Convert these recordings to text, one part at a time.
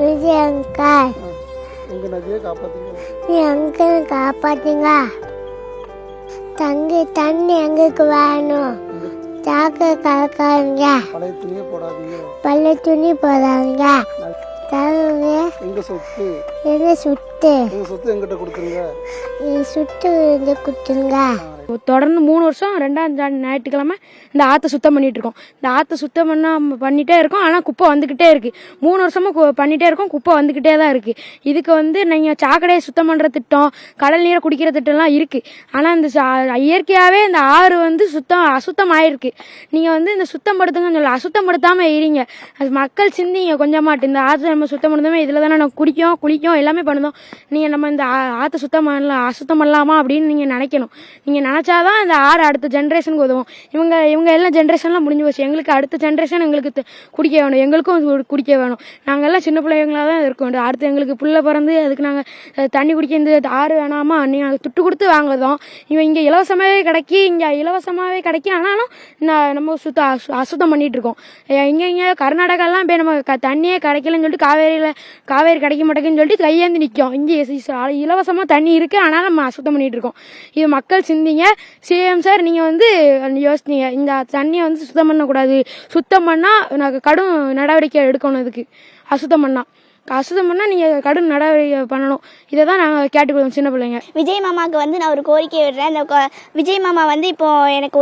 Vijay uncle எங்க நதியை காப்பாத்துங்க. அங்கிள் காப்பாத்துங்க. தண்ணி எங்களுக்கு வேணும். சாக்கு கலக்காதீங்க. பழைய துணியை போடாதீங்க. பழைய துணி போடாதீங்க. தருங்க. எங்க சொத்து என்ன சுட்டு எங்கிட்ட கொடுத்துருங்க. சுட்டு கொடுத்துருங்க. தொடர்ந்து 3 வருஷம் 2ஆம் ஞாயிற்றுக்கிழமை இந்த ஆற்றை சுத்தம் பண்ணிட்டு இருக்கோம். இந்த ஆற்றை சுத்தம் பண்ணிட்டே இருக்கோம். ஆனால் குப்பை வந்துக்கிட்டே இருக்கு. 3 வருஷமா பண்ணிட்டே இருக்கோம். குப்பை வந்துக்கிட்டே தான் இருக்கு. இதுக்கு நீங்கள் சாக்கடையை சுத்தம் பண்ணுற திட்டம், கடல் நீரை குடிக்கிற திட்டம்லாம் இருக்கு. ஆனால் இந்த இயற்கையாகவே இந்த ஆறு அசுத்தம் ஆயிருக்கு. நீங்கள் இந்த சுத்தப்படுத்துங்கன்னு சொல்லி அசுத்தப்படுத்தாமல் இருங்க. அது மக்கள் சிந்திங்க கொஞ்சமாட்டு. இந்த ஆற்றை நம்ம சுத்தம் பண்ணுறோமே, இதில் தானே நம்ம குளிக்கும் எல்லாமே பண்ணுதோம். நீங்கள் நம்ம இந்த ஆற்றை அசுத்தம் பண்ணலாமா அப்படின்னு நீங்கள் நினைக்கணும். நீங்கள் நினச்சாதான் இந்த ஆறு அடுத்த ஜென்ரேஷனுக்கு உதவும். இவங்க எல்லாம் ஜென்ரேஷன்லாம் முடிஞ்சு போச்சு. எங்களுக்கு அடுத்த ஜென்ரேஷன் எங்களுக்கு குடிக்க வேணும். எங்களுக்கும் குடிக்க வேணும். நாங்கள்லாம் சின்ன பிள்ளைங்களாக தான் இருக்கோம். அடுத்து எங்களுக்கு பிள்ளை பிறந்து அதுக்கு நாங்கள் தண்ணி குடிக்க இந்த ஆறு வேணாமா நீங்கள் துட்டு கொடுத்து வாங்குறோம். இங்கே இலவசமாகவே கிடைக்கும். ஆனாலும் நம்ம அசுத்தம் பண்ணிட்டு இருக்கோம். இங்கே கர்நாடகாலாம் போய் நம்ம தண்ணியே கிடைக்கலன்னு சொல்லிட்டு காவேரி கிடைக்க மாட்டேங்குன்னு சொல்லிட்டு கையேந்து நிற்கும். இங்கே இலவசமாக தண்ணி இருக்குது. ஆனாலும் நம்ம அசுத்தம் பண்ணிட்டு இருக்கோம். இது மக்கள் சிந்திங்க. சிஎம் சார் நீங்கள் யோசிச்சிங்க. இந்த தண்ணியை சுத்தம் பண்ணக்கூடாது. சுத்தம் பண்ணால் கடும் நடவடிக்கை எடுக்கணும். இதுக்கு அசுத்தம் பண்ணால் நீங்கள் கடும் நடவடிக்கை பண்ணணும். இதை தான் நாங்கள் கேட்டுக்கொள்வோம் சின்ன பிள்ளைங்க. விஜய் மாமாவுக்கு நான் ஒரு கோரிக்கை விடுறேன். இந்த விஜய் மாமா இப்போது எனக்கு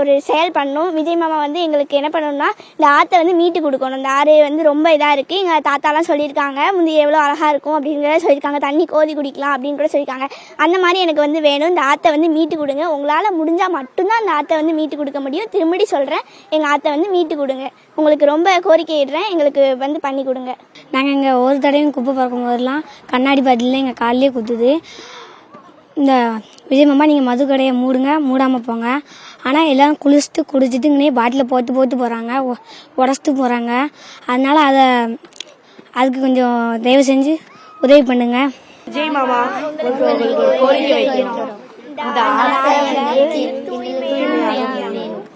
ஒரு செயல் பண்ணணும். விஜய் மாமா எங்களுக்கு என்ன பண்ணணும்னா, இந்த ஆற்றை மீட்டு கொடுக்கணும். இந்த ஆறு ரொம்ப இதாக இருக்குது. எங்கள் தாத்தாலாம் சொல்லியிருக்காங்க, முந்தி எவ்வளோ அழகாக இருக்கும் அப்படிங்கிறத சொல்லியிருக்காங்க. தண்ணி கோதி குடிக்கலாம் அப்படின்னு கூட சொல்லியிருக்காங்க. அந்த மாதிரி எனக்கு வேணும். இந்த ஆற்றை மீட்டு கொடுங்க. உங்களால் முடிஞ்சால் மட்டும்தான் அந்த ஆற்றை மீட்டு கொடுக்க முடியும். திரும்படி சொல்கிறேன், எங்கள் ஆற்றை மீட்டு கொடுங்க. உங்களுக்கு ரொம்ப கோரிக்கை இடுறேன். எங்களுக்கு பண்ணி கொடுங்க. நாங்கள் இங்கே ஒரு தடவையும் குப்பை பறக்கும் போதெல்லாம் கண்ணாடி பாட்டிலாம் எங்கள் காலிலே குத்துது. இந்த விஜய் மாமா நீங்கள் மது கடையை மூடாமல் போங்க. ஆனால் எல்லோரும் குடிச்சிட்டு இங்கே பாட்டில் போட்டு போகிறாங்க, உடச்சிட்டு போகிறாங்க. அதனால் அதுக்கு கொஞ்சம் தயவு செஞ்சு உதவி பண்ணுங்க. விஜய் மாமா கோரிக்கை வைக்கணும். இந்த